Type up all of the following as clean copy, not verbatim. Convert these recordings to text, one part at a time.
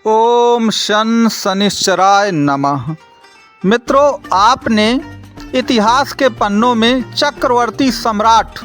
ओम शन शनिश्चराय नमः। मित्रों, आपने इतिहास के पन्नों में चक्रवर्ती सम्राट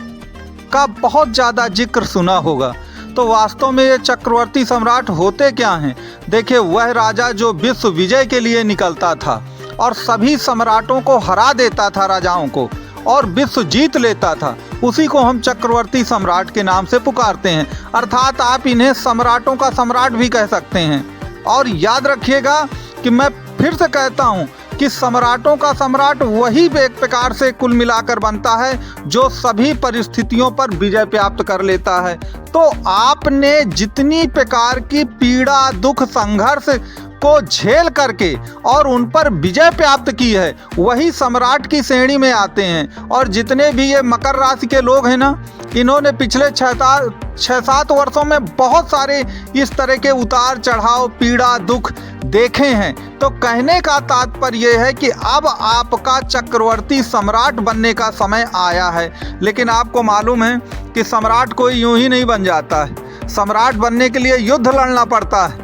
का बहुत ज़्यादा जिक्र सुना होगा। तो वास्तव में ये चक्रवर्ती सम्राट होते क्या हैं? देखिए, वह राजा जो विश्व विजय के लिए निकलता था और सभी सम्राटों को हरा देता था, राजाओं को, और विश्व जीत लेता था, उसी को हम चक्रवर्ती सम्राट के नाम से पुकारते हैं। अर्थात आप इन्हें सम्राटों का सम्राट भी कह सकते हैं। और याद रखिएगा कि मैं फिर से कहता हूँ कि सम्राटों का सम्राट वही एक प्रकार से कुल मिलाकर बनता है जो सभी परिस्थितियों पर विजय प्राप्त कर लेता है। तो आपने जितनी प्रकार की पीड़ा, दुख, संघर्ष को झेल करके और उन पर विजय प्राप्त की है, वही सम्राट की श्रेणी में आते हैं। और जितने भी ये मकर राशि के लोग हैं ना, इन्होंने पिछले 6-7 वर्षों में बहुत सारे इस तरह के उतार चढ़ाव, पीड़ा, दुख देखे हैं। तो कहने का तात्पर्य यह है कि अब आपका चक्रवर्ती सम्राट बनने का समय आया है। लेकिन आपको मालूम है कि सम्राट कोई यूं ही नहीं बन जाता है। सम्राट बनने के लिए युद्ध लड़ना पड़ता है।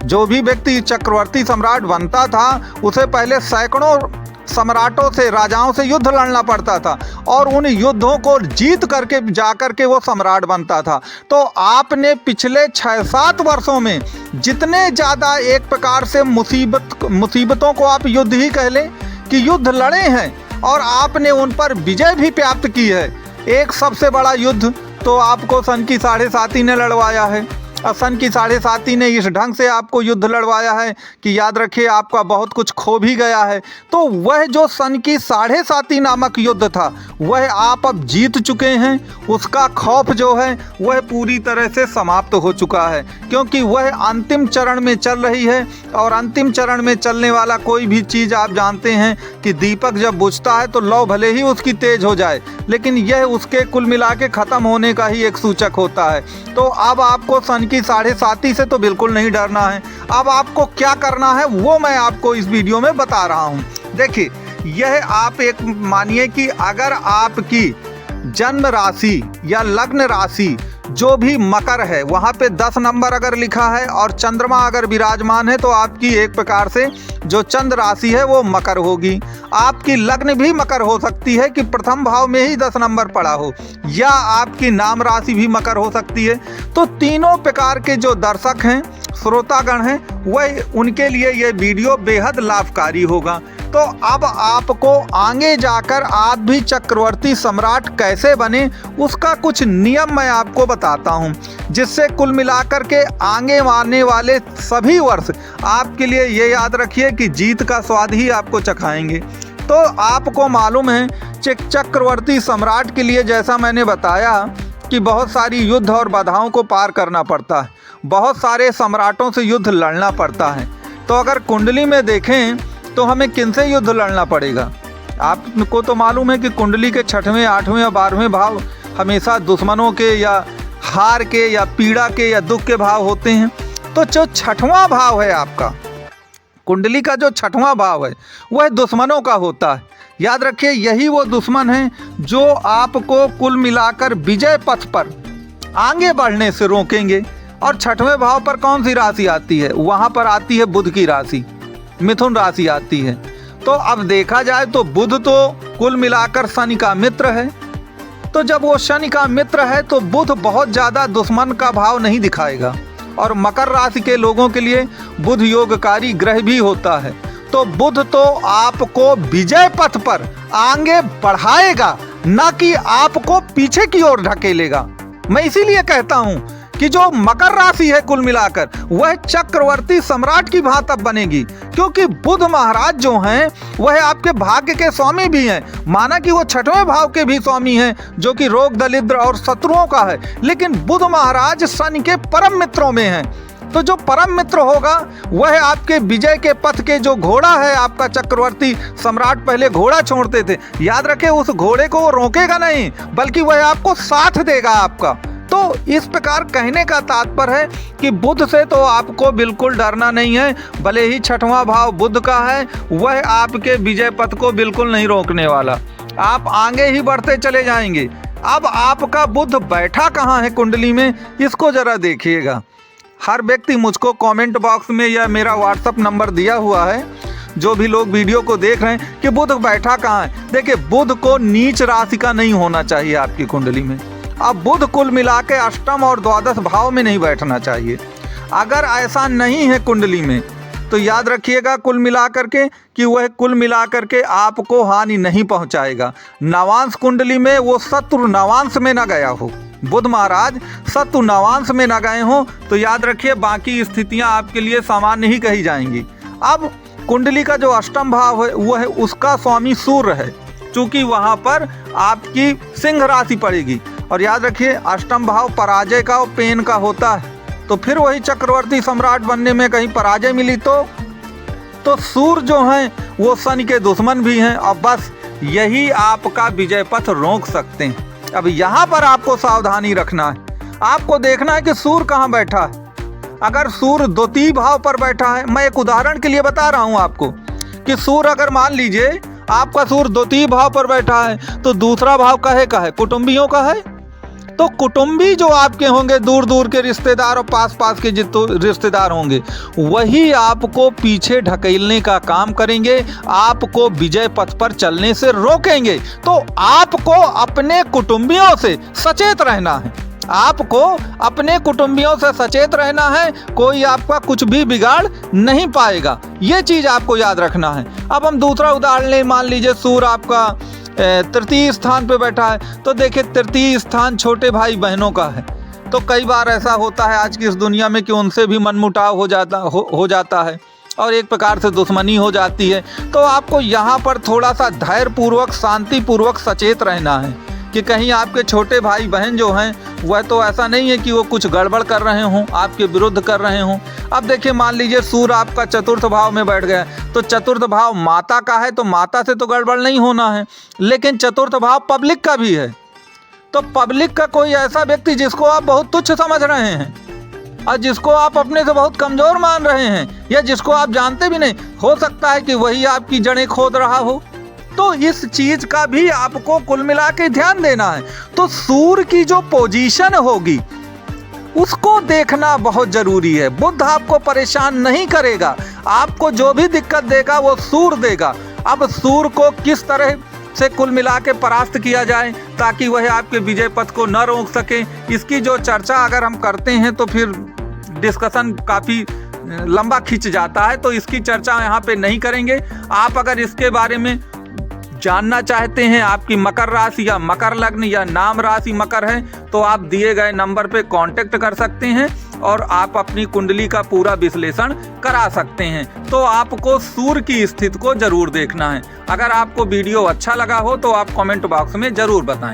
जो भी व्यक्ति चक्रवर्ती सम्राट बनता था, उसे पहले सैकड़ों सम्राटों से, राजाओं से युद्ध लड़ना पड़ता था और उन युद्धों को जीत करके जाकर के वो सम्राट बनता था। तो आपने पिछले 6-7 वर्षों में जितने ज़्यादा एक प्रकार से मुसीबतों को आप युद्ध ही कह लें कि युद्ध लड़े हैं और आपने उन पर विजय भी प्राप्त की है। एक सबसे बड़ा युद्ध तो आपको सन की 7.5 ने लड़वाया है। और सन की 7.5 ने इस ढंग से आपको युद्ध लड़वाया है कि याद रखिए, आपका बहुत कुछ खो भी गया है। तो वह जो सन की 7.5 नामक युद्ध था, वह आप अब जीत चुके हैं। उसका खौफ जो है वह पूरी तरह से समाप्त हो चुका है, क्योंकि वह अंतिम चरण में चल रही है। और अंतिम चरण में चलने वाला कोई भी चीज़ आप जानते हैं कि दीपक जब बुझता है तो लौ भले ही उसकी तेज हो जाए, लेकिन यह उसके कुल मिला के ख़त्म होने का ही एक सूचक होता है। तो अब आपको सन की 7.5 से तो बिल्कुल नहीं डरना है। अब आपको क्या करना है वो मैं आपको इस वीडियो में बता रहा हूँ। देखिए, यह आप एक मानिए कि अगर आपकी जन्म राशि या लग्न राशि जो भी मकर है, वहाँ पे 10 नंबर अगर लिखा है और चंद्रमा अगर विराजमान है, तो आपकी एक प्रकार से जो चंद्र राशि है वो मकर होगी। आपकी लग्न भी मकर हो सकती है कि प्रथम भाव में ही 10 नंबर पड़ा हो, या आपकी नाम राशि भी मकर हो सकती है। तो तीनों प्रकार के जो दर्शक हैं, श्रोतागण हैं, वह उनके लिए ये वीडियो बेहद लाभकारी होगा। तो अब आपको आगे जाकर आप भी चक्रवर्ती सम्राट कैसे बने, उसका कुछ नियम मैं आपको बताता हूं, जिससे कुल मिलाकर के आगे आने वाले सभी वर्ष आपके लिए ये याद रखिए कि जीत का स्वाद ही आपको चखाएंगे। तो आपको मालूम है चक्रवर्ती सम्राट के लिए, जैसा मैंने बताया, कि बहुत सारी युद्ध और बाधाओं को पार करना पड़ता है, बहुत सारे सम्राटों से युद्ध लड़ना पड़ता है। तो अगर कुंडली में देखें तो हमें किनसे युद्ध लड़ना पड़ेगा? आपको तो मालूम है कि कुंडली के 6वें, 8वें या 12वें भाव हमेशा दुश्मनों के या हार के या पीड़ा के या दुख के भाव होते हैं। तो जो 6वां भाव है आपका, कुंडली का जो 6वां भाव है, वह दुश्मनों का होता है। याद रखिए, यही वो दुश्मन हैं जो आपको कुल मिलाकर विजय पथ पर आगे बढ़ने से रोकेंगे। और 6वें भाव पर कौन सी राशि आती है? वहाँ पर आती है बुध की राशि, मिथुन राशि आती है। तो अब देखा जाए तो बुध तो कुल मिलाकर शनि का मित्र है। तो जब वो शनि का मित्र है तो बुध बहुत ज़्यादा दुश्मन का भाव नहीं दिखाएगा। और मकर राशि के लोगों के लिए बुध योगकारी ग्रह भी होता है। तो बुध तो आपको विजय पथ पर आगे बढ़ाएगा, ना कि आपको पीछे की ओर ढकेलेगा। मैं इसीलिए कहता हूँ कि जो मकर राशि है कुल मिलाकर, वह चक्रवर्ती सम्राट की भांति बनेगी, क्योंकि बुध महाराज जो हैं वह आपके भाग्य के स्वामी भी हैं। माना कि वो 6वें भाव के भी स्वामी हैं, जो कि रोग, दरिद्र और शत्रुओं का है, लेकिन बुध महाराज शनि के परम मित्रों में हैं। तो जो परम मित्र होगा वह आपके विजय के पथ के जो घोड़ा है, आपका चक्रवर्ती सम्राट पहले घोड़ा छोड़ते थे, याद रखें, उस घोड़े को वो रोकेगा नहीं, बल्कि वह आपको साथ देगा आपका। तो इस प्रकार कहने का तात्पर्य है कि बुध से तो आपको बिल्कुल डरना नहीं है। भले ही 6वां भाव बुध का है, वह आपके विजय पथ को बिल्कुल नहीं रोकने वाला। आप आगे ही बढ़ते चले जाएंगे। अब आपका बुध बैठा कहाँ है कुंडली में, इसको जरा देखिएगा। हर व्यक्ति मुझको कमेंट बॉक्स में या मेरा व्हाट्सअप नंबर दिया हुआ है, जो भी लोग वीडियो को देख रहे हैं, कि बुध बैठा कहाँ है। देखिए, बुध को नीच राशि का नहीं होना चाहिए आपकी कुंडली में। अब बुध कुल मिला के अष्टम और द्वादश भाव में नहीं बैठना चाहिए। अगर ऐसा नहीं है कुंडली में तो याद रखिएगा कुल मिलाकर के कि वह कुल मिलाकर के आपको हानि नहीं पहुंचाएगा। नवांश कुंडली में वो शत्रु नवांश में न गया हो, बुध महाराज शत्रु नवांश में न गए हों, तो याद रखिए बाकी स्थितियां आपके लिए सामान्य ही कही जाएंगी। अब कुंडली का जो अष्टम भाव है वो है उसका स्वामी सूर्य है, चूंकि वहां पर आपकी सिंह राशि पड़ेगी। और याद रखिए अष्टम भाव पराजय का और पेन का होता है, तो फिर वही चक्रवर्ती सम्राट बनने में कहीं पराजय मिली तो सूर्य जो हैं वो शनि के दुश्मन भी हैं, और बस यही आपका विजय पथ रोक सकते हैं। अब यहाँ पर आपको सावधानी रखना है, आपको देखना है कि सूर्य कहाँ बैठा है। अगर सूर्य द्वितीय भाव पर बैठा है, मैं एक उदाहरण के लिए बता रहा हूँ आपको कि सूर्य अगर मान लीजिए आपका सूर्य द्वितीय भाव पर बैठा है, तो दूसरा भाव का है कुटुंबियों का है, तो कुटुंबी जो आपके होंगे, दूर दूर के रिश्तेदार और पास पास के जितने रिश्तेदार होंगे, वही आपको पीछे ढकेलने का काम करेंगे, आपको विजय पथ पर चलने से रोकेंगे। तो आपको अपने कुटुंबियों से सचेत रहना है, आपको अपने कुटुंबियों से सचेत रहना है, कोई आपका कुछ भी बिगाड़ नहीं पाएगा, ये चीज आपको याद रखना है। अब हम दूसरा उदाहरण लें, मान लीजिए सूर्य आपका तृतीय स्थान पे बैठा है, तो देखिए तृतीय स्थान छोटे भाई बहनों का है, तो कई बार ऐसा होता है आज की इस दुनिया में कि उनसे भी मनमुटाव हो जाता है और एक प्रकार से दुश्मनी हो जाती है। तो आपको यहाँ पर थोड़ा सा धैर्य पूर्वक शांति पूर्वक सचेत रहना है कि कहीं आपके छोटे भाई बहन जो हैं वह तो ऐसा नहीं है कि वो कुछ गड़बड़ कर रहे हों, आपके विरुद्ध कर रहे हों। अब देखिए मान लीजिए सूर्य आपका चतुर्थ भाव में बैठ गया, तो चतुर्थ भाव माता का है, तो माता से तो गड़बड़ नहीं होना है, लेकिन चतुर्थ भाव पब्लिक का भी है। तो पब्लिक का कोई ऐसा व्यक्ति जिसको आप बहुत तुच्छ समझ रहे हैं और जिसको आप अपने से बहुत कमजोर मान रहे हैं, या जिसको आप जानते भी नहीं, हो सकता है कि वही आपकी जड़ें खोद रहा हो। तो इस चीज का भी आपको कुल मिला के ध्यान देना है। तो सूर्य की जो पोजीशन होगी उसको देखना बहुत जरूरी है। बुध आपको परेशान नहीं करेगा, आपको जो भी दिक्कत देगा वो सूर्य देगा। अब सूर्य को किस तरह से कुल मिला के परास्त किया जाए ताकि वह आपके विजय पथ को न रोक सके, इसकी जो चर्चा अगर हम करते हैं तो फिर डिस्कशन काफी लंबा खिंच जाता है, तो इसकी चर्चा यहाँ पे नहीं करेंगे। आप अगर इसके बारे में जानना चाहते हैं, आपकी मकर राशि या मकर लग्न या नाम राशि मकर है, तो आप दिए गए नंबर पे कांटेक्ट कर सकते हैं और आप अपनी कुंडली का पूरा विश्लेषण करा सकते हैं। तो आपको सूर्य की स्थिति को जरूर देखना है। अगर आपको वीडियो अच्छा लगा हो तो आप कमेंट बॉक्स में जरूर बताएं।